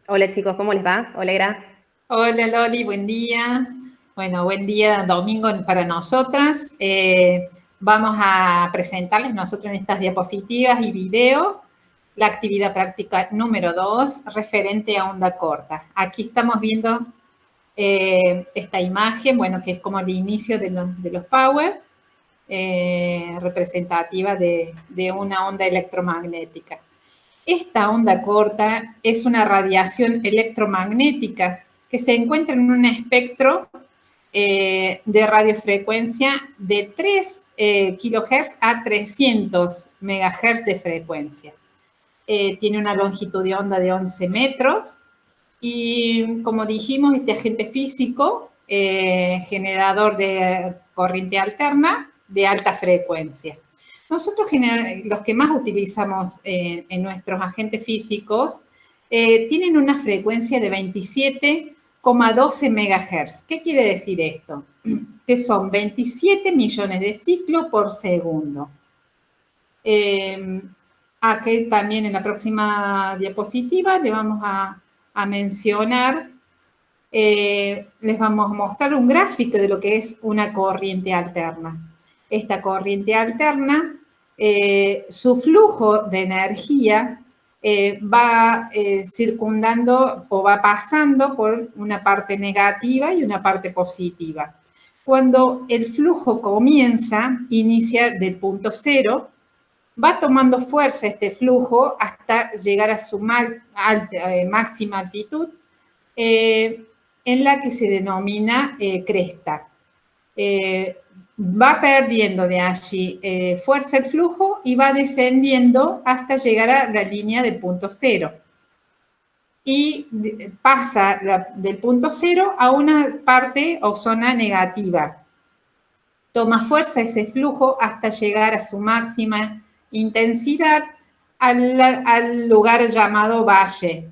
Hola chicos, ¿cómo les va? Hola, Gra. Hola Loli, buen día. Bueno, buen día domingo para nosotras. Vamos a presentarles nosotros en estas diapositivas y video la actividad práctica número 2 referente a onda corta. Aquí estamos viendo esta imagen, bueno, que es como el inicio de los power, representativa de una onda electromagnética. Esta onda corta es una radiación electromagnética que se encuentra en un espectro de radiofrecuencia de 3 kHz a 300 MHz de frecuencia. Tiene una longitud de onda de 11 metros y, como dijimos, este agente físico, generador de corriente alterna de alta frecuencia. Nosotros, los que más utilizamos en nuestros agentes físicos, tienen una frecuencia de 27,12 MHz. ¿Qué quiere decir esto? Que son 27 millones de ciclos por segundo. Aquí también en la próxima diapositiva le vamos a mencionar, les vamos a mostrar un gráfico de lo que es una corriente alterna. Esta corriente alterna, su flujo de energía va circundando o va pasando por una parte negativa y una parte positiva. Cuando el flujo comienza, inicia del punto cero, va tomando fuerza este flujo hasta llegar a su máxima altitud, en la que se denomina cresta. Va perdiendo de allí fuerza el flujo y va descendiendo hasta llegar a la línea del punto cero. Y pasa del punto cero a una parte o zona negativa. Toma fuerza ese flujo hasta llegar a su máxima intensidad al lugar llamado valle.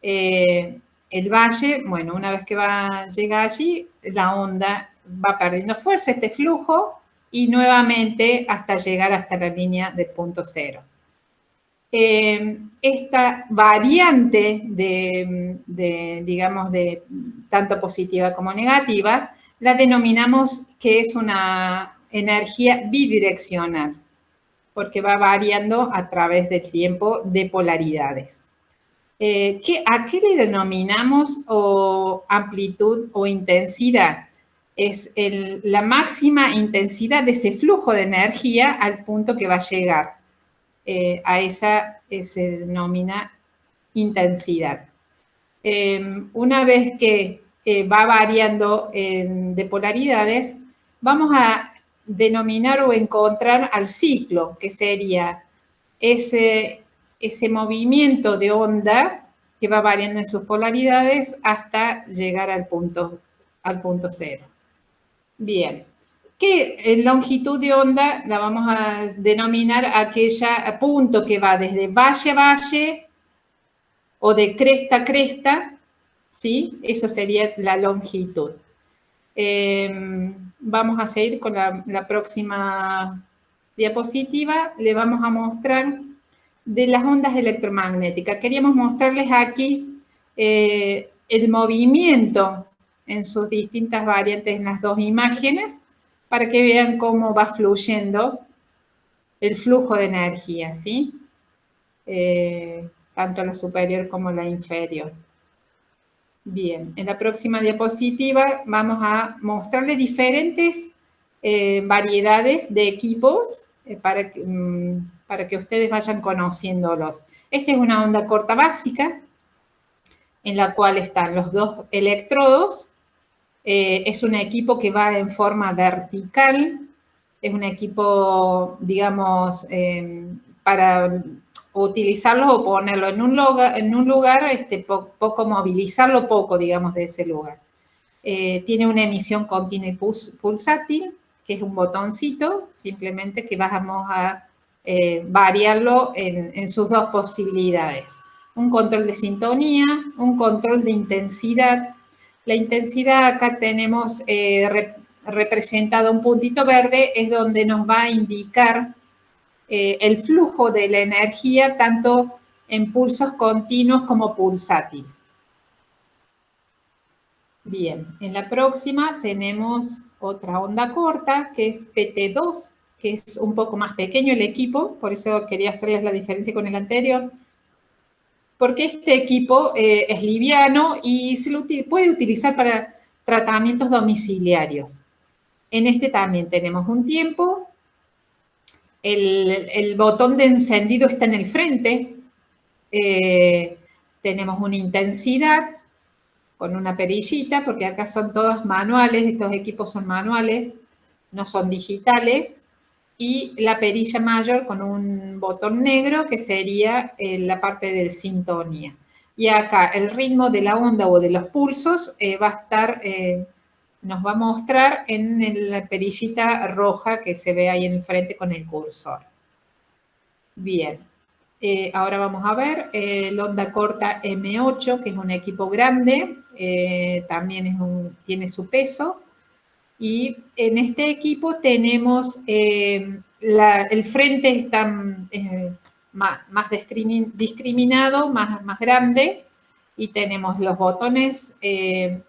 El valle, bueno, una vez que llega allí, la onda va perdiendo fuerza, este flujo, y nuevamente hasta llegar hasta la línea del punto cero. Esta variante digamos, de tanto positiva como negativa, la denominamos que es una energía bidireccional, porque va variando a través del tiempo de polaridades. ¿A qué le denominamos amplitud o intensidad? Es la máxima intensidad de ese flujo de energía al punto que va a llegar. A esa se denomina intensidad. Una vez que va variando de polaridades, vamos a denominar o encontrar al ciclo, que sería ese movimiento de onda que va variando en sus polaridades hasta llegar al punto cero. Bien. ¿Qué longitud de onda la vamos a denominar aquella punto que va desde valle a valle o de cresta a cresta? ¿Sí? Eso sería la longitud. Vamos a seguir con la próxima diapositiva. Le vamos a mostrar de las ondas electromagnéticas. Queríamos mostrarles aquí el movimiento en sus distintas variantes en las dos imágenes para que vean cómo va fluyendo el flujo de energía, ¿sí? Tanto la superior como la inferior. Bien, en la próxima diapositiva vamos a mostrarles diferentes variedades de equipos para que ustedes vayan conociéndolos. Esta es una onda corta básica en la cual están los dos electrodos. Es un equipo que va en forma vertical. Es un equipo, digamos, para utilizarlo o ponerlo en un lugar poco movilizarlo poco, digamos, de ese lugar. Tiene una emisión continua y pulsátil, que es un botoncito, simplemente que vamos a variarlo en sus dos posibilidades. Un control de sintonía, un control de intensidad. La intensidad acá tenemos representado un puntito verde, es donde nos va a indicar el flujo de la energía tanto en pulsos continuos como pulsátil. Bien, en la próxima tenemos otra onda corta, que es PT2, que es un poco más pequeño el equipo, por eso quería hacerles la diferencia con el anterior, porque este equipo es liviano y se lo puede utilizar para tratamientos domiciliarios. En este también tenemos un tiempo, el botón de encendido está en el frente, tenemos una intensidad con una perillita, porque acá son todos manuales, estos equipos son manuales, no son digitales, y la perilla mayor con un botón negro que sería la parte de sintonía. Y acá el ritmo de la onda o de los pulsos va a estar, nos va a mostrar en la perillita roja que se ve ahí en el frente con el cursor. Bien, ahora vamos a ver el onda corta M8, que es un equipo grande, también tiene su peso. Y en este equipo tenemos, el frente está más discriminado, más grande, y tenemos los botones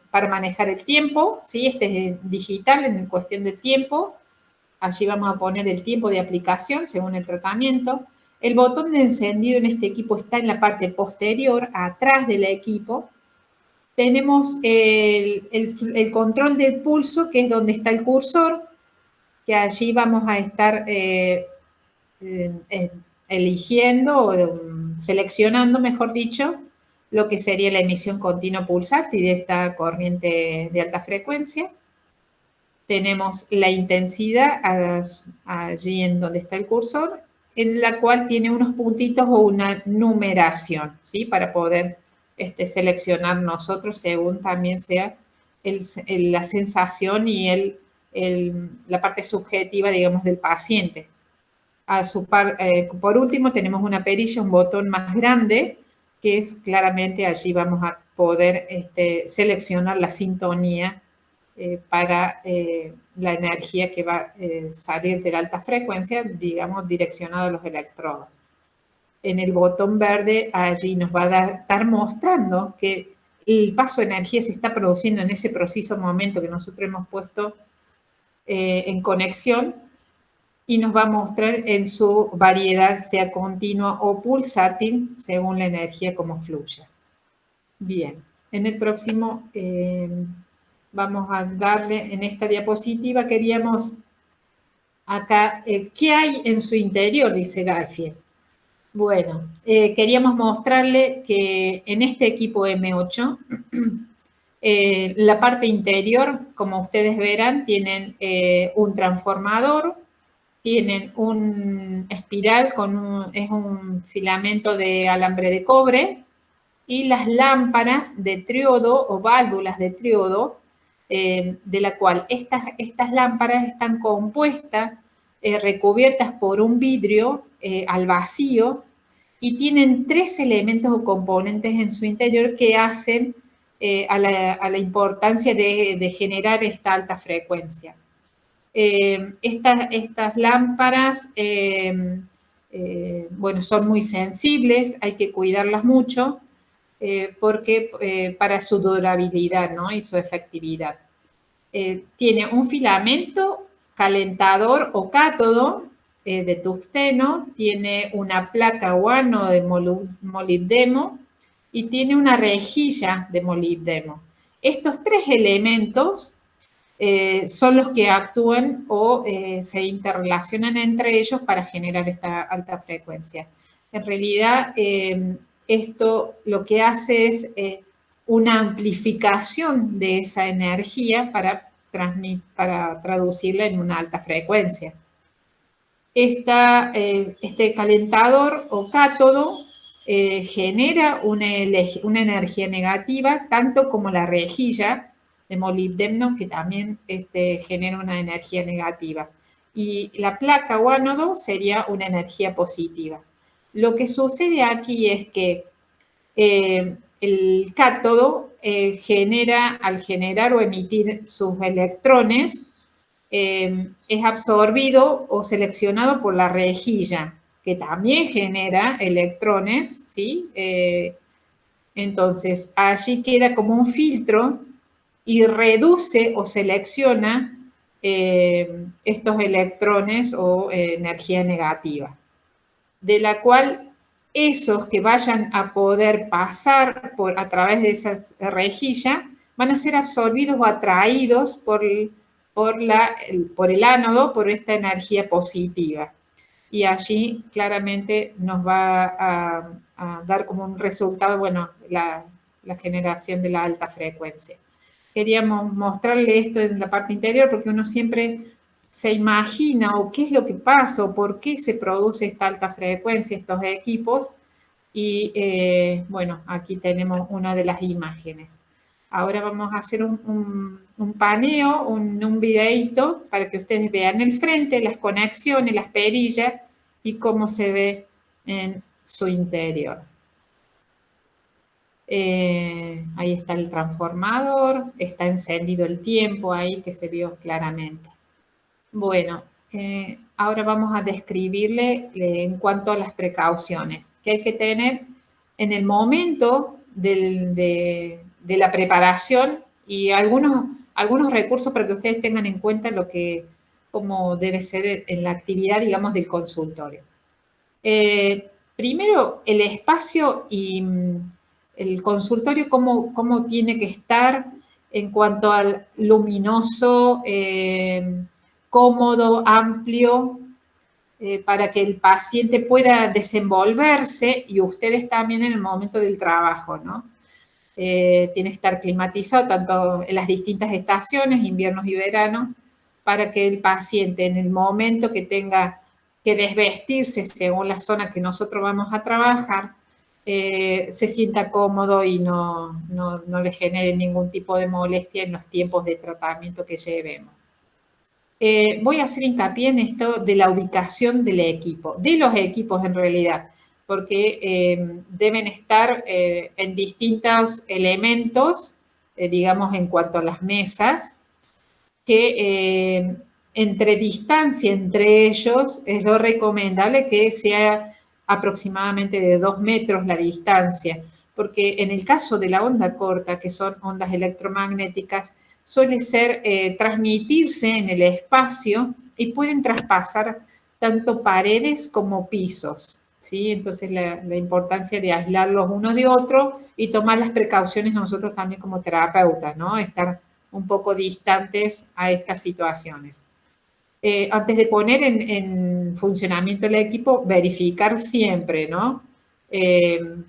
para manejar el tiempo, ¿sí? Este es digital en cuestión de tiempo. Allí vamos a poner el tiempo de aplicación según el tratamiento. El botón de encendido en este equipo está en la parte posterior, atrás del equipo. Tenemos el control del pulso, que es donde está el cursor, que allí vamos a estar eligiendo o seleccionando, mejor dicho, lo que sería la emisión continua pulsátil de esta corriente de alta frecuencia. Tenemos la intensidad allí en donde está el cursor, en la cual tiene unos puntitos o una numeración, ¿sí? Para poder seleccionar nosotros según también sea la sensación y la parte subjetiva, digamos, del paciente. Por último, tenemos una perilla, un botón más grande, que es claramente allí vamos a poder seleccionar la sintonía para la energía que va a salir de la alta frecuencia, digamos, direccionado a los electrodos. En el botón verde, allí nos va a estar mostrando que el paso de energía se está produciendo en ese preciso momento que nosotros hemos puesto en conexión, y nos va a mostrar en su variedad, sea continua o pulsátil, según la energía como fluya. Bien, en el próximo vamos a darle, en esta diapositiva queríamos acá, ¿qué hay en su interior? Dice Garfield. Bueno, queríamos mostrarle que en este equipo M8, la parte interior, como ustedes verán, tienen un transformador, tienen un espiral es un filamento de alambre de cobre, y las lámparas de triodo o válvulas de triodo, de la cual estas lámparas están compuestas, recubiertas por un vidrio al vacío, y tienen 3 elementos o componentes en su interior que hacen a la importancia de generar esta alta frecuencia. Estas lámparas, bueno, son muy sensibles, hay que cuidarlas mucho, porque para su durabilidad, ¿no? Y su efectividad. Tiene un filamento calentador o cátodo de tungsteno, tiene una placa o ánodo de molibdeno y tiene una rejilla de molibdeno. Estos 3 elementos son los que actúan o se interrelacionan entre ellos para generar esta alta frecuencia. En realidad, esto lo que hace es una amplificación de esa energía para traducirla en una alta frecuencia. Este calentador o cátodo genera una energía negativa, tanto como la rejilla de molibdeno, que también genera una energía negativa. Y la placa o ánodo sería una energía positiva. Lo que sucede aquí es que el cátodo al generar o emitir sus electrones, es absorbido o seleccionado por la rejilla, que también genera electrones, ¿sí? Entonces, allí queda como un filtro y reduce o selecciona estos electrones o energía negativa, de la cual esos que vayan a poder pasar a través de esa rejilla van a ser absorbidos o atraídos por el ánodo, por esta energía positiva. Y allí claramente nos va a dar como un resultado, bueno, la generación de la alta frecuencia. Queríamos mostrarle esto en la parte interior porque uno siempre se imagina o qué es lo que pasa o por qué se produce esta alta frecuencia, estos equipos. Y bueno, aquí tenemos una de las imágenes. Ahora vamos a hacer un paneo, un videíto para que ustedes vean el frente, las conexiones, las perillas y cómo se ve en su interior. Ahí está el transformador, está encendido el tiempo ahí que se vio claramente. Bueno, ahora vamos a describirle en cuanto a las precauciones que hay que tener en el momento de la preparación y algunos recursos para que ustedes tengan en cuenta cómo debe ser en la actividad, digamos, del consultorio. Primero, el espacio y el consultorio, cómo tiene que estar en cuanto al luminoso, cómodo, amplio, para que el paciente pueda desenvolverse y ustedes también en el momento del trabajo, ¿no? Tiene que estar climatizado tanto en las distintas estaciones, inviernos y veranos, para que el paciente en el momento que tenga que desvestirse según la zona que nosotros vamos a trabajar, se sienta cómodo y no le genere ningún tipo de molestia en los tiempos de tratamiento que llevemos. Voy a hacer hincapié en esto de la ubicación del equipo, de los equipos en realidad, porque deben estar en distintos elementos, digamos en cuanto a las mesas, que entre distancia entre ellos es lo recomendable que sea aproximadamente de 2 metros la distancia, porque en el caso de la onda corta, que son ondas electromagnéticas, suele ser transmitirse en el espacio y pueden traspasar tanto paredes como pisos, ¿sí? Entonces la importancia de aislarlos uno de otro y tomar las precauciones nosotros también como terapeutas, ¿no? Estar un poco distantes a estas situaciones. Antes de poner en funcionamiento el equipo, verificar siempre, ¿no?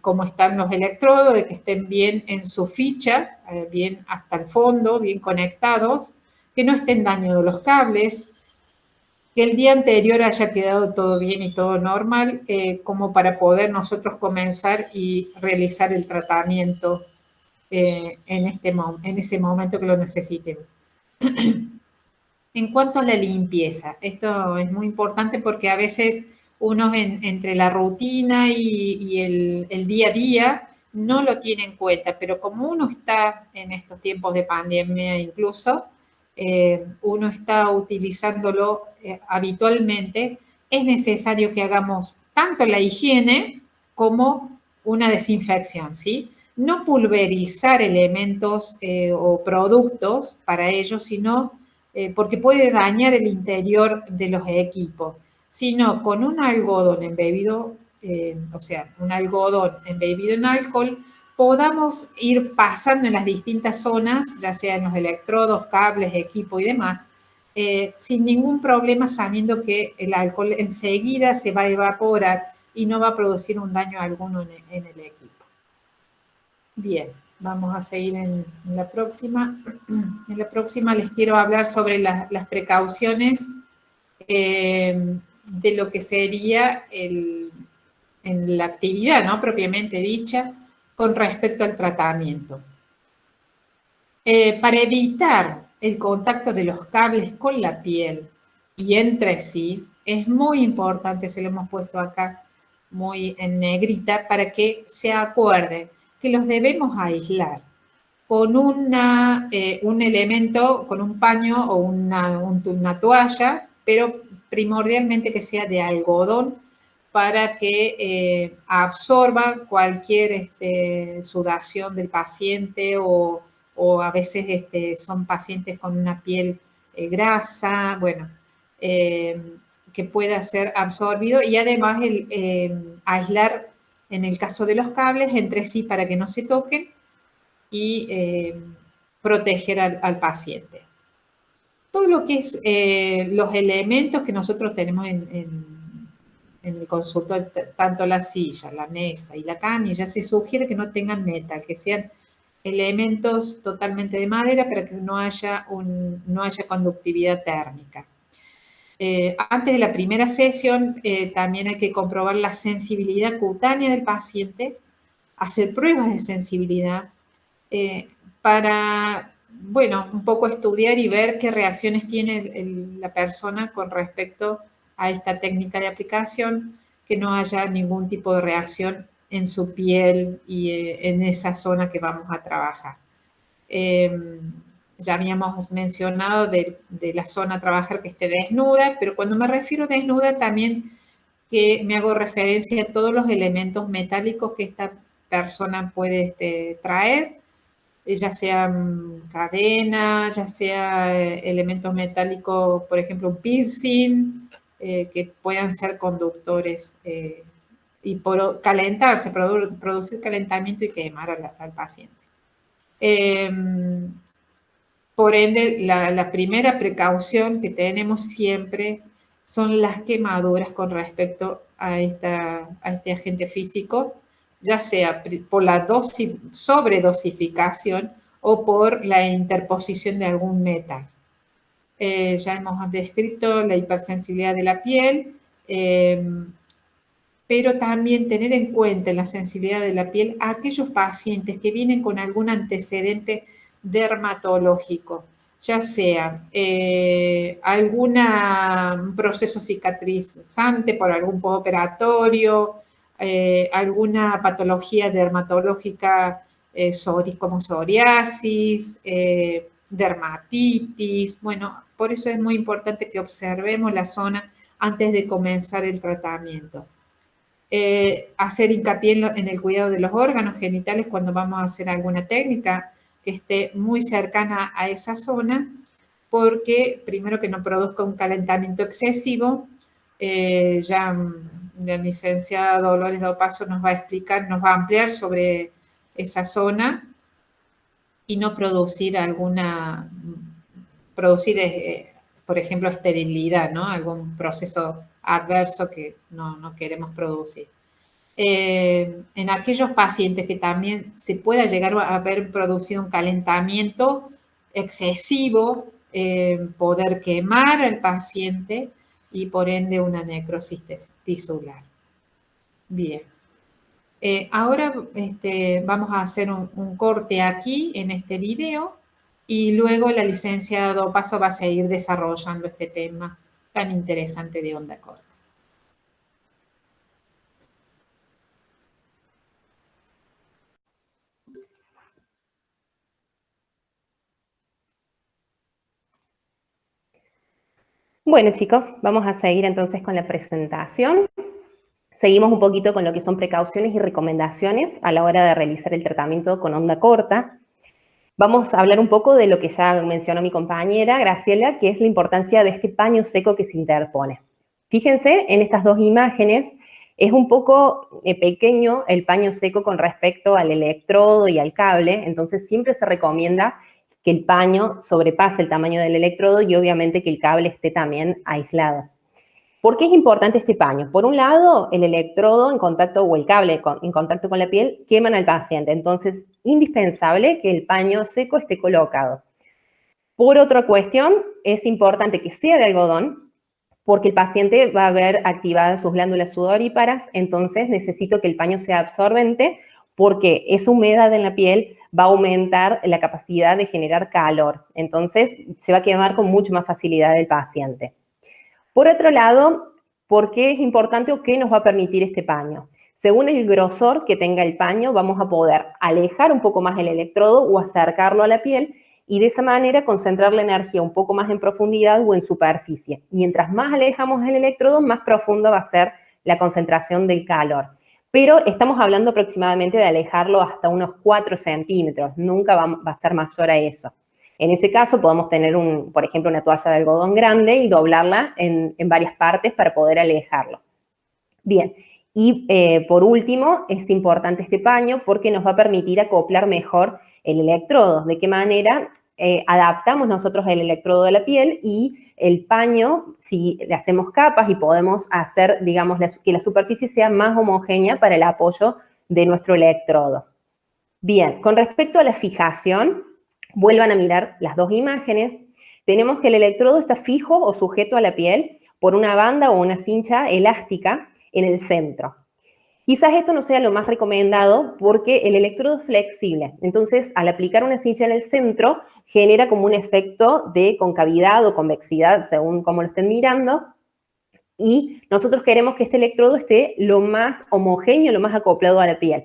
Cómo están los electrodos, de que estén bien en su ficha, bien hasta el fondo, bien conectados, que no estén dañados los cables, que el día anterior haya quedado todo bien y todo normal, como para poder nosotros comenzar y realizar el tratamiento en ese momento que lo necesiten. En cuanto a la limpieza, esto es muy importante porque a veces uno entre la rutina y el día a día no lo tiene en cuenta, pero como uno está en estos tiempos de pandemia incluso, uno está utilizándolo habitualmente, es necesario que hagamos tanto la higiene como una desinfección, ¿sí? No pulverizar elementos o productos para ello, sino porque puede dañar el interior de los equipos, sino con un algodón embebido, o sea, un algodón embebido en alcohol, podamos ir pasando en las distintas zonas, ya sea en los electrodos, cables, equipo y demás, sin ningún problema, sabiendo que el alcohol enseguida se va a evaporar y no va a producir un daño alguno en el equipo. Bien, vamos a seguir en la próxima. En la próxima les quiero hablar sobre las precauciones de lo que sería en la actividad, ¿no? Propiamente dicha, con respecto al tratamiento. Para evitar el contacto de los cables con la piel y entre sí, es muy importante, se lo hemos puesto acá muy en negrita, para que se acuerden que los debemos aislar con un elemento, con un paño o una toalla, pero primordialmente que sea de algodón para que absorba cualquier sudación del paciente o o a veces son pacientes con una piel grasa, bueno, que pueda ser absorbido y además aislar en el caso de los cables entre sí para que no se toquen y proteger al paciente. Todo lo que es los elementos que nosotros tenemos en el consultorio, tanto la silla, la mesa y la camilla, se sugiere que no tengan metal, que sean elementos totalmente de madera para que no haya conductividad térmica. Antes de la primera sesión también hay que comprobar la sensibilidad cutánea del paciente, hacer pruebas de sensibilidad para, bueno, un poco estudiar y ver qué reacciones tiene la persona con respecto a esta técnica de aplicación, que no haya ningún tipo de reacción en su piel y en esa zona que vamos a trabajar. Ya habíamos mencionado de la zona a trabajar que esté desnuda, pero cuando me refiero a desnuda también que me hago referencia a todos los elementos metálicos que esta persona puede traer, ya sean cadenas, ya sea elementos metálicos, por ejemplo, un piercing, que puedan ser conductores y por calentarse, producir calentamiento y quemar al paciente. Por ende, la primera precaución que tenemos siempre son las quemaduras con respecto a este agente físico, ya sea por la sobredosificación o por la interposición de algún metal. Ya hemos descrito la hipersensibilidad de la piel, pero también tener en cuenta la sensibilidad de la piel a aquellos pacientes que vienen con algún antecedente dermatológico, ya sea algún proceso cicatrizante por algún postoperatorio, alguna patología dermatológica como psoriasis, dermatitis. Bueno, por eso es muy importante que observemos la zona antes de comenzar el tratamiento. Hacer hincapié en el cuidado de los órganos genitales cuando vamos a hacer alguna técnica que esté muy cercana a esa zona, porque primero que no produzca un calentamiento excesivo. Ya la licenciada Dolores Dopazo nos va a explicar, nos va a ampliar sobre esa zona y no producir por ejemplo, esterilidad, ¿no? Algún proceso adverso que no queremos producir. En aquellos pacientes que también se pueda llegar a haber producido un calentamiento excesivo, poder quemar al paciente y por ende una necrosis tisular. Bien. Ahora vamos a hacer un corte aquí en este video y luego la licenciada Dopazo va a seguir desarrollando este tema tan interesante de onda corta. Bueno, chicos, vamos a seguir entonces con la presentación. Seguimos un poquito con lo que son precauciones y recomendaciones a la hora de realizar el tratamiento con onda corta. Vamos a hablar un poco de lo que ya mencionó mi compañera Graciela, que es la importancia de este paño seco que se interpone. Fíjense en estas dos imágenes, es un poco pequeño el paño seco con respecto al electrodo y al cable, entonces siempre se recomienda que el paño sobrepase el tamaño del electrodo y obviamente que el cable esté también aislado. ¿Por qué es importante este paño? Por un lado, el electrodo en contacto o el cable en contacto con la piel queman al paciente, entonces indispensable que el paño seco esté colocado. Por otra cuestión, es importante que sea de algodón porque el paciente va a ver activadas sus glándulas sudoríparas, entonces necesito que el paño sea absorbente porque esa humedad en la piel va a aumentar la capacidad de generar calor, entonces se va a quemar con mucho más facilidad el paciente. Por otro lado, ¿por qué es importante o qué nos va a permitir este paño? Según el grosor que tenga el paño, vamos a poder alejar un poco más el electrodo o acercarlo a la piel y de esa manera concentrar la energía un poco más en profundidad o en superficie. Mientras más alejamos el electrodo, más profunda va a ser la concentración del calor. pero estamos hablando aproximadamente de alejarlo hasta unos 4 centímetros, nunca va a ser mayor a eso. En ese caso podemos tener, por ejemplo, una toalla de algodón grande y doblarla en varias partes para poder alejarlo. Bien, y por último, es importante este paño porque nos va a permitir acoplar mejor el electrodo. ¿De qué manera adaptamos nosotros el electrodo de la piel y el paño, si le hacemos capas y podemos hacer, digamos, que la superficie sea más homogénea para el apoyo de nuestro electrodo? Bien, con respecto a la fijación, vuelvan a mirar las dos imágenes. Tenemos que el electrodo está fijo o sujeto a la piel por una banda o una cincha elástica en el centro. Quizás esto no sea lo más recomendado porque el electrodo es flexible. Entonces, al aplicar una cincha en el centro, genera como un efecto de concavidad o convexidad, según cómo lo estén mirando. Y nosotros queremos que este electrodo esté lo más homogéneo, lo más acoplado a la piel.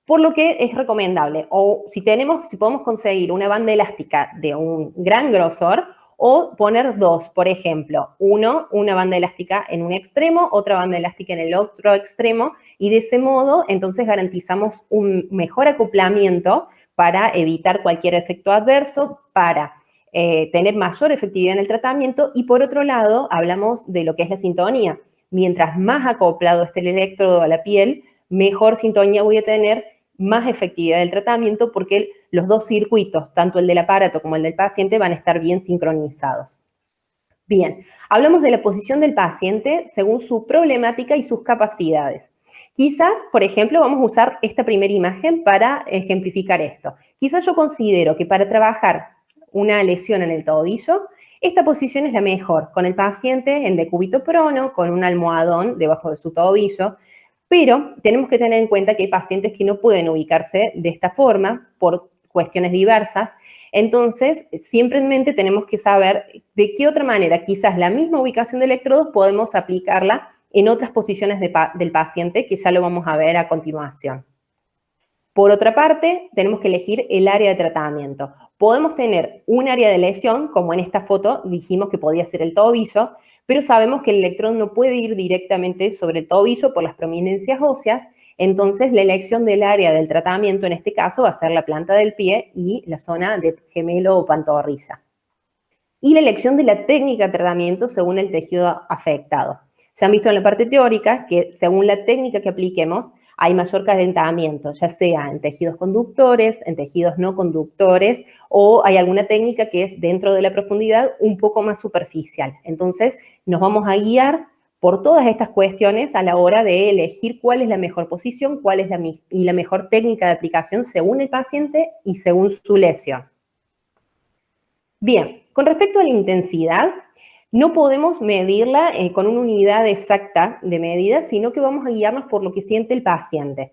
Por lo que es recomendable, o si podemos conseguir una banda elástica de un gran grosor, o poner dos, por ejemplo, una banda elástica en un extremo, otra banda elástica en el otro extremo, y de ese modo, entonces garantizamos un mejor acoplamiento para evitar cualquier efecto adverso, para tener mayor efectividad en el tratamiento, y por otro lado, hablamos de lo que es la sintonía. Mientras más acoplado esté el electrodo a la piel, mejor sintonía voy a tener, más efectividad del tratamiento, porque los dos circuitos, tanto el del aparato como el del paciente, van a estar bien sincronizados. Bien, hablamos de la posición del paciente según su problemática y sus capacidades. Quizás, por ejemplo, vamos a usar esta primera imagen para ejemplificar esto. Quizás yo considero que para trabajar una lesión en el tobillo, esta posición es la mejor, con el paciente en decúbito prono, con un almohadón debajo de su tobillo, pero tenemos que tener en cuenta que hay pacientes que no pueden ubicarse de esta forma por cuestiones diversas. Entonces, siempre en mente tenemos que saber de qué otra manera, quizás la misma ubicación de electrodos, podemos aplicarla en otras posiciones del paciente, que ya lo vamos a ver a continuación. Por otra parte, tenemos que elegir el área de tratamiento. Podemos tener un área de lesión, como en esta foto dijimos que podía ser el tobillo, pero sabemos que el electrodo no puede ir directamente sobre el tobillo por las prominencias óseas, entonces la elección del área del tratamiento en este caso va a ser la planta del pie y la zona de gemelo o pantorrilla. Y la elección de la técnica de tratamiento según el tejido afectado. Se han visto en la parte teórica que según la técnica que apliquemos, hay mayor calentamiento, ya sea en tejidos conductores, en tejidos no conductores, o hay alguna técnica que es dentro de la profundidad un poco más superficial. Entonces, nos vamos a guiar por todas estas cuestiones a la hora de elegir cuál es la mejor posición, cuál es la mejor técnica de aplicación según el paciente y según su lesión. Bien, con respecto a la intensidad, no podemos medirla con una unidad exacta de medida, sino que vamos a guiarnos por lo que siente el paciente.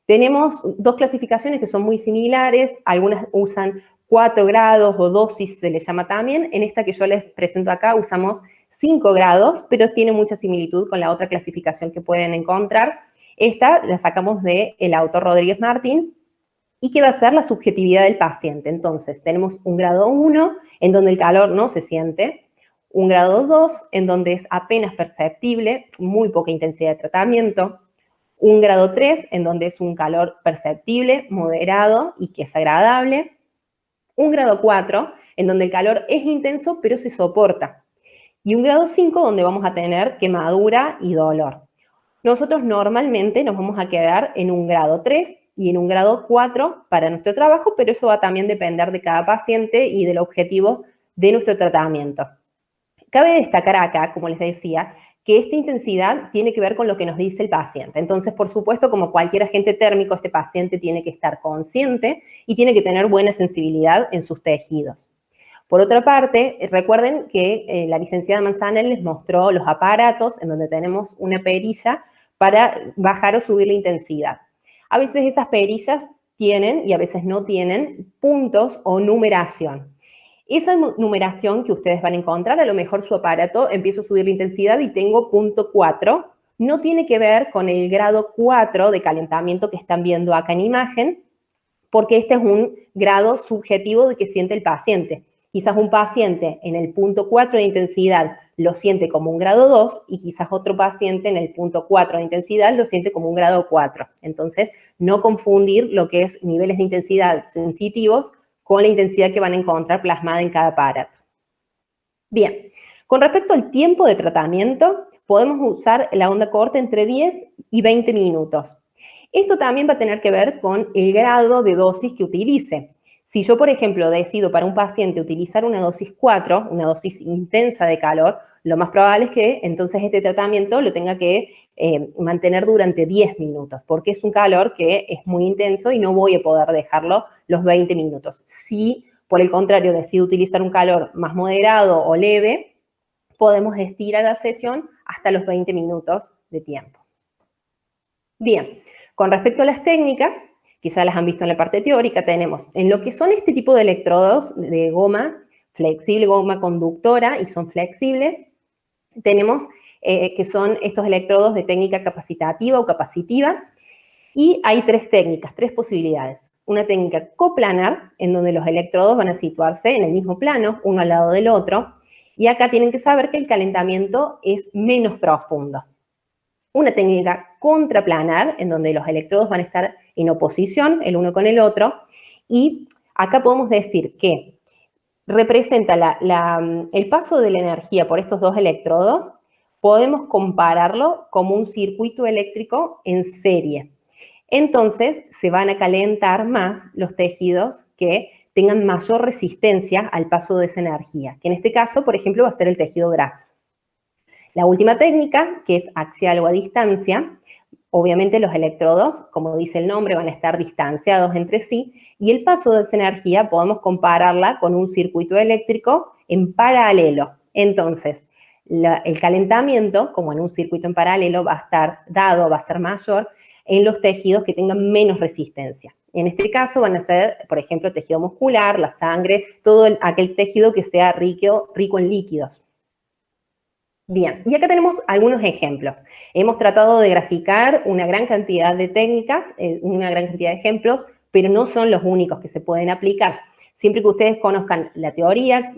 Tenemos dos clasificaciones que son muy similares, algunas usan 4 grados o dosis se le llama también. En esta que yo les presento acá usamos 5 grados, pero tiene mucha similitud con la otra clasificación que pueden encontrar. Esta la sacamos del autor Rodríguez Martín, y que va a ser la subjetividad del paciente. Entonces, tenemos un grado 1, en donde el calor no se siente, un grado 2, en donde es apenas perceptible, muy poca intensidad de tratamiento, un grado 3, en donde es un calor perceptible, moderado y que es agradable, un grado 4, en donde el calor es intenso pero se soporta, y un grado 5, donde vamos a tener quemadura y dolor. Nosotros normalmente nos vamos a quedar en un grado 3 y en un grado 4 para nuestro trabajo, pero eso va a también depender de cada paciente y del objetivo de nuestro tratamiento. Cabe destacar acá, como les decía, que esta intensidad tiene que ver con lo que nos dice el paciente. Entonces, por supuesto, como cualquier agente térmico, este paciente tiene que estar consciente y tiene que tener buena sensibilidad en sus tejidos. Por otra parte, recuerden que la licenciada Manzanel les mostró los aparatos en donde tenemos una perilla para bajar o subir la intensidad. A veces esas perillas tienen y a veces no tienen puntos o numeración. Esa numeración que ustedes van a encontrar, a lo mejor su aparato, empiezo a subir la intensidad y tengo punto 4, no tiene que ver con el grado 4 de calentamiento que están viendo acá en imagen, porque este es un grado subjetivo de que siente el paciente. Quizás un paciente en el punto 4 de intensidad lo siente como un grado 2 y quizás otro paciente en el punto 4 de intensidad lo siente como un grado 4. Entonces, no confundir lo que es niveles de intensidad sensitivos con la intensidad que van a encontrar plasmada en cada aparato. Bien, con respecto al tiempo de tratamiento, podemos usar la onda corta entre 10 y 20 minutos. Esto también va a tener que ver con el grado de dosis que utilice. Si yo, por ejemplo, decido para un paciente utilizar una dosis 4, una dosis intensa de calor, lo más probable es que entonces este tratamiento lo tenga que mantener durante 10 minutos, porque es un calor que es muy intenso y no voy a poder dejarlo los 20 minutos. Si, por el contrario, decido utilizar un calor más moderado o leve, podemos estirar la sesión hasta los 20 minutos de tiempo. Bien, con respecto a las técnicas, que ya las han visto en la parte teórica, tenemos en lo que son este tipo de electrodos de goma flexible, goma conductora y son flexibles, tenemos que son estos electrodos de técnica capacitativa o capacitiva y hay tres técnicas, tres posibilidades. Una técnica coplanar, en donde los electrodos van a situarse en el mismo plano, uno al lado del otro, y acá tienen que saber que el calentamiento es menos profundo. Una técnica contraplanar, en donde los electrodos van a estar en oposición el uno con el otro, y acá podemos decir que representa el paso de la energía por estos dos electrodos, podemos compararlo como un circuito eléctrico en serie. Entonces, se van a calentar más los tejidos que tengan mayor resistencia al paso de esa energía, que en este caso, por ejemplo, va a ser el tejido graso. La última técnica, que es axial o a distancia, obviamente los electrodos, como dice el nombre, van a estar distanciados entre sí y el paso de esa energía podemos compararla con un circuito eléctrico en paralelo. Entonces, el calentamiento, como en un circuito en paralelo, va a estar dado, va a ser mayor en los tejidos que tengan menos resistencia. En este caso van a ser, por ejemplo, tejido muscular, la sangre, todo aquel tejido que sea rico en líquidos. Bien, y acá tenemos algunos ejemplos. Hemos tratado de graficar una gran cantidad de técnicas, una gran cantidad de ejemplos, pero no son los únicos que se pueden aplicar. Siempre que ustedes conozcan la teoría,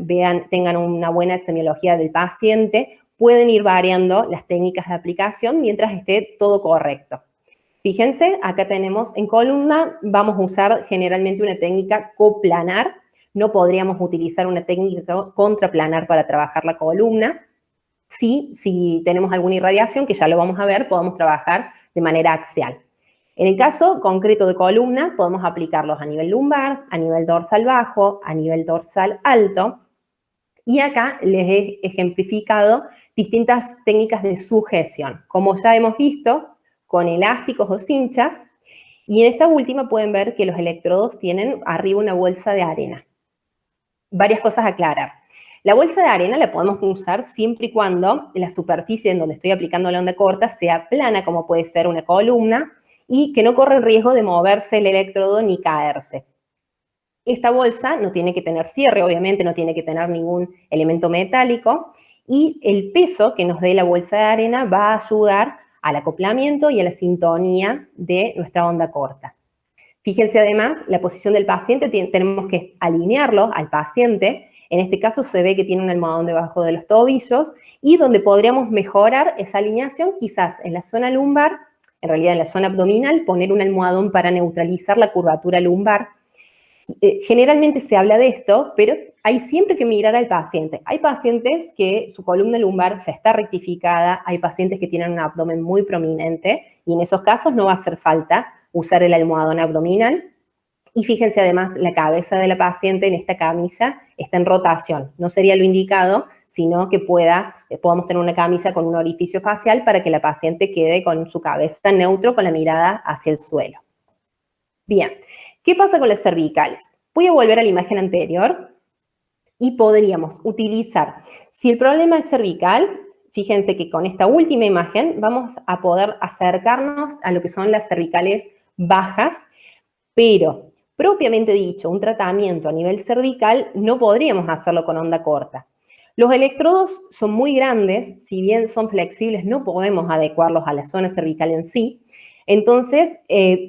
tengan una buena semiología del paciente, pueden ir variando las técnicas de aplicación mientras esté todo correcto. Fíjense, acá tenemos en columna, vamos a usar generalmente una técnica coplanar, no podríamos utilizar una técnica contraplanar para trabajar la columna. Sí, si tenemos alguna irradiación, que ya lo vamos a ver, podemos trabajar de manera axial. En el caso concreto de columna, podemos aplicarlos a nivel lumbar, a nivel dorsal bajo, a nivel dorsal alto. Y acá les he ejemplificado distintas técnicas de sujeción, como ya hemos visto, con elásticos o cinchas. Y en esta última pueden ver que los electrodos tienen arriba una bolsa de arena. Varias cosas a aclarar. La bolsa de arena la podemos usar siempre y cuando la superficie en donde estoy aplicando la onda corta sea plana, como puede ser una columna, y que no corre el riesgo de moverse el electrodo ni caerse. Esta bolsa no tiene que tener cierre, obviamente, no tiene que tener ningún elemento metálico, y el peso que nos dé la bolsa de arena va a ayudar al acoplamiento y a la sintonía de nuestra onda corta. Fíjense además la posición del paciente, tenemos que alinearlo al paciente. En este caso se ve que tiene un almohadón debajo de los tobillos y donde podríamos mejorar esa alineación quizás en la zona lumbar, en realidad en la zona abdominal, poner un almohadón para neutralizar la curvatura lumbar. Generalmente se habla de esto, pero hay siempre que mirar al paciente. Hay pacientes que su columna lumbar ya está rectificada, hay pacientes que tienen un abdomen muy prominente y en esos casos no va a hacer falta usar el almohadón abdominal. Y fíjense además, la cabeza de la paciente en esta camilla está en rotación. No sería lo indicado, sino que podamos tener una camisa con un orificio facial para que la paciente quede con su cabeza neutro, con la mirada hacia el suelo. Bien, ¿qué pasa con las cervicales? Voy a volver a la imagen anterior y podríamos utilizar, si el problema es cervical, fíjense que con esta última imagen vamos a poder acercarnos a lo que son las cervicales bajas, pero propiamente dicho, un tratamiento a nivel cervical no podríamos hacerlo con onda corta. Los electrodos son muy grandes, si bien son flexibles, no podemos adecuarlos a la zona cervical en sí. Entonces,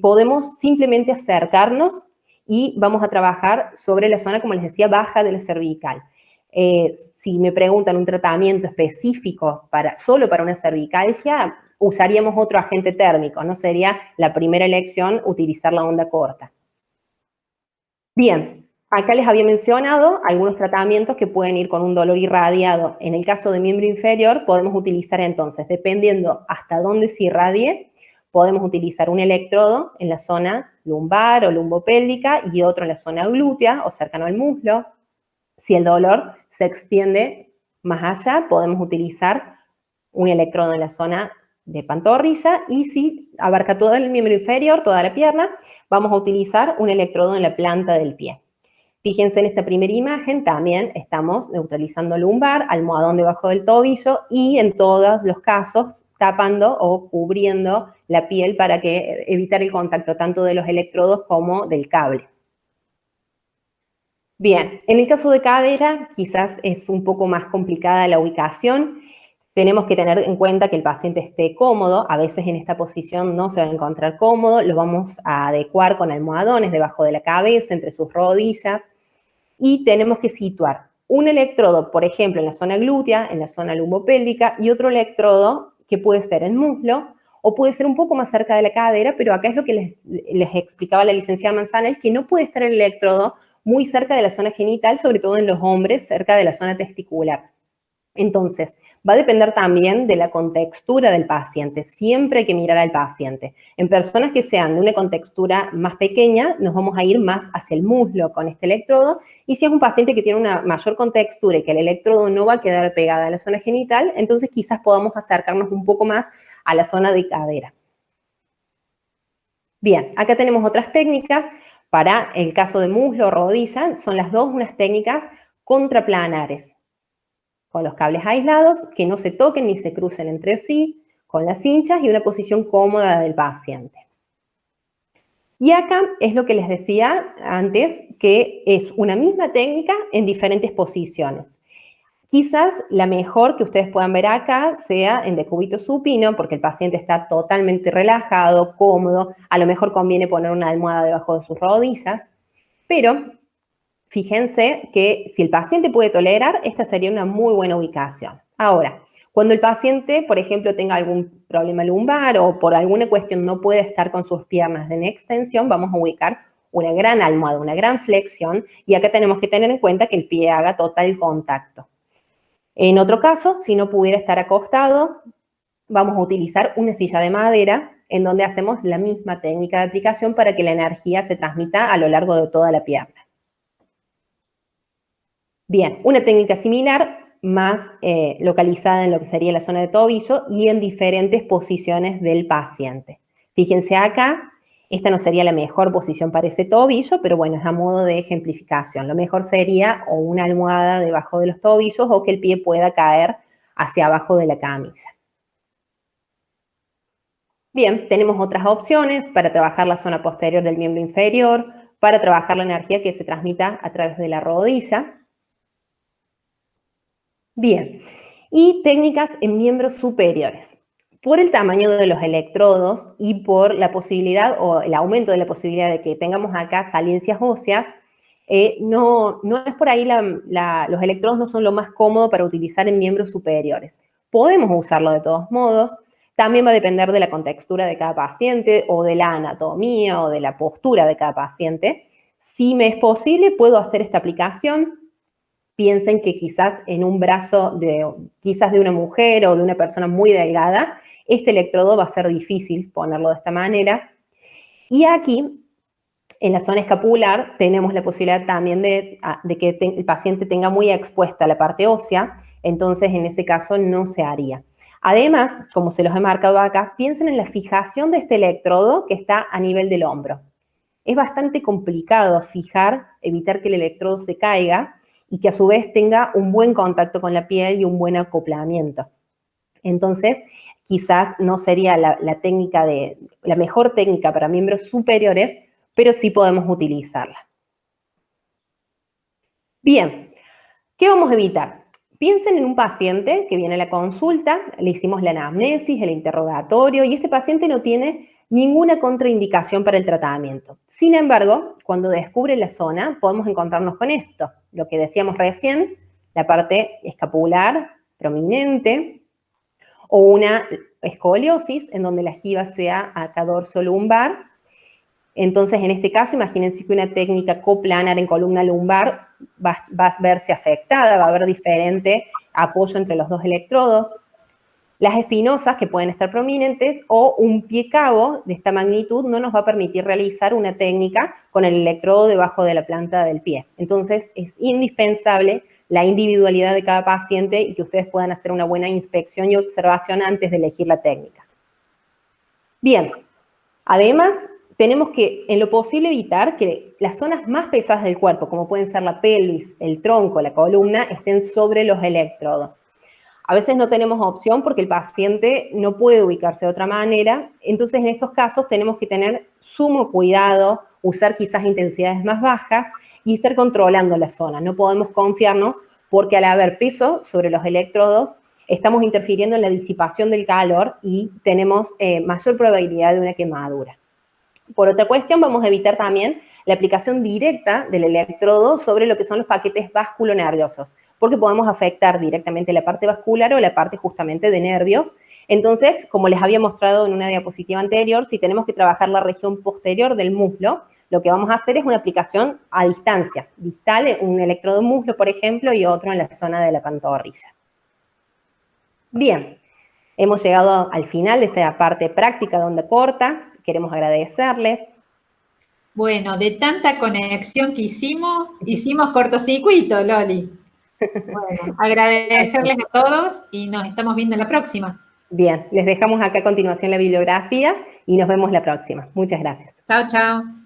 podemos simplemente acercarnos y vamos a trabajar sobre la zona, como les decía, baja de la cervical. Si me preguntan un tratamiento específico solo para una cervicalgia, usaríamos otro agente térmico, no sería la primera elección utilizar la onda corta. Bien, acá les había mencionado algunos tratamientos que pueden ir con un dolor irradiado. En el caso de miembro inferior, podemos utilizar entonces, dependiendo hasta dónde se irradie, podemos utilizar un electrodo en la zona lumbar o lumbopélvica y otro en la zona glútea o cercano al muslo. Si el dolor se extiende más allá, podemos utilizar un electrodo en la zona de pantorrilla y si abarca todo el miembro inferior, toda la pierna, vamos a utilizar un electrodo en la planta del pie. Fíjense en esta primera imagen, también estamos neutralizando lumbar, almohadón debajo del tobillo y en todos los casos tapando o cubriendo la piel para evitar el contacto tanto de los electrodos como del cable. Bien, en el caso de cadera quizás es un poco más complicada la ubicación. Tenemos que tener en cuenta que el paciente esté cómodo. A veces en esta posición no se va a encontrar cómodo. Lo vamos a adecuar con almohadones debajo de la cabeza, entre sus rodillas. Y tenemos que situar un electrodo, por ejemplo, en la zona glútea, en la zona lumbopélvica, y otro electrodo que puede ser en muslo, o puede ser un poco más cerca de la cadera, pero acá es lo que les explicaba la licenciada Manzanel, que no puede estar el electrodo muy cerca de la zona genital, sobre todo en los hombres, cerca de la zona testicular. Entonces, va a depender también de la contextura del paciente. Siempre hay que mirar al paciente. En personas que sean de una contextura más pequeña, nos vamos a ir más hacia el muslo con este electrodo. Y si es un paciente que tiene una mayor contextura y que el electrodo no va a quedar pegado a la zona genital, entonces quizás podamos acercarnos un poco más a la zona de cadera. Bien, acá tenemos otras técnicas. Para el caso de muslo o rodilla, son las dos unas técnicas contraplanares, con los cables aislados, que no se toquen ni se crucen entre sí, con las cinchas y una posición cómoda del paciente. Y acá es lo que les decía antes, que es una misma técnica en diferentes posiciones. Quizás la mejor que ustedes puedan ver acá sea en decúbito supino, porque el paciente está totalmente relajado, cómodo, a lo mejor conviene poner una almohada debajo de sus rodillas, pero fíjense que si el paciente puede tolerar, esta sería una muy buena ubicación. Ahora, cuando el paciente, por ejemplo, tenga algún problema lumbar o por alguna cuestión no puede estar con sus piernas en extensión, vamos a ubicar una gran almohada, una gran flexión, y acá tenemos que tener en cuenta que el pie haga total contacto. En otro caso, si no pudiera estar acostado, vamos a utilizar una silla de madera en donde hacemos la misma técnica de aplicación para que la energía se transmita a lo largo de toda la pierna. Bien, una técnica similar, más localizada en lo que sería la zona de tobillo y en diferentes posiciones del paciente. Fíjense acá, esta no sería la mejor posición para ese tobillo, pero bueno, es a modo de ejemplificación. Lo mejor sería o una almohada debajo de los tobillos o que el pie pueda caer hacia abajo de la camilla. Bien, tenemos otras opciones para trabajar la zona posterior del miembro inferior, para trabajar la energía que se transmita a través de la rodilla. Bien, y técnicas en miembros superiores. Por el tamaño de los electrodos y por la posibilidad o el aumento de la posibilidad de que tengamos acá saliencias óseas, no es por ahí, los electrodos no son lo más cómodo para utilizar en miembros superiores. Podemos usarlo de todos modos. También va a depender de la contextura de cada paciente o de la anatomía o de la postura de cada paciente. Si me es posible, puedo hacer esta aplicación. Piensen que quizás en un brazo quizás de una mujer o de una persona muy delgada, este electrodo va a ser difícil ponerlo de esta manera. Y aquí, en la zona escapular, tenemos la posibilidad también de que el paciente tenga muy expuesta la parte ósea, entonces en ese caso no se haría. Además, como se los he marcado acá, piensen en la fijación de este electrodo que está a nivel del hombro. Es bastante complicado evitar que el electrodo se caiga y que a su vez tenga un buen contacto con la piel y un buen acoplamiento. Entonces, quizás no sería la mejor técnica para miembros superiores, pero sí podemos utilizarla. Bien, ¿qué vamos a evitar? Piensen en un paciente que viene a la consulta, le hicimos la anamnesis, el interrogatorio, y este paciente no tiene ninguna contraindicación para el tratamiento. Sin embargo, cuando descubre la zona, podemos encontrarnos con esto, lo que decíamos recién, la parte escapular prominente, o una escoliosis en donde la jiba sea acá dorso-lumbar. Entonces, en este caso, imagínense que una técnica coplanar en columna lumbar va a verse afectada, va a haber diferente apoyo entre los dos electrodos. Las espinosas, que pueden estar prominentes, o un pie cabo de esta magnitud no nos va a permitir realizar una técnica con el electrodo debajo de la planta del pie. Entonces, es indispensable la individualidad de cada paciente y que ustedes puedan hacer una buena inspección y observación antes de elegir la técnica. Bien, además, tenemos que, en lo posible, evitar que las zonas más pesadas del cuerpo, como pueden ser la pelvis, el tronco, la columna, estén sobre los electrodos. A veces no tenemos opción porque el paciente no puede ubicarse de otra manera, entonces en estos casos tenemos que tener sumo cuidado, usar quizás intensidades más bajas y estar controlando la zona. No podemos confiarnos porque al haber peso sobre los electrodos, estamos interfiriendo en la disipación del calor y tenemos mayor probabilidad de una quemadura. Por otra cuestión, vamos a evitar también la aplicación directa del electrodo sobre lo que son los paquetes vasculonerviosos, porque podemos afectar directamente la parte vascular o la parte justamente de nervios. Entonces, como les había mostrado en una diapositiva anterior, si tenemos que trabajar la región posterior del muslo, lo que vamos a hacer es una aplicación a distancia, distal, un electrodo en muslo, por ejemplo, y otro en la zona de la pantorrilla. Bien, hemos llegado al final de esta parte práctica de onda corta. Queremos agradecerles. Bueno, de tanta conexión que hicimos cortocircuito, Loli. Bueno, agradecerles a todos y nos estamos viendo en la próxima. Bien, les dejamos acá a continuación la bibliografía y nos vemos la próxima. Muchas gracias. Chao, chao.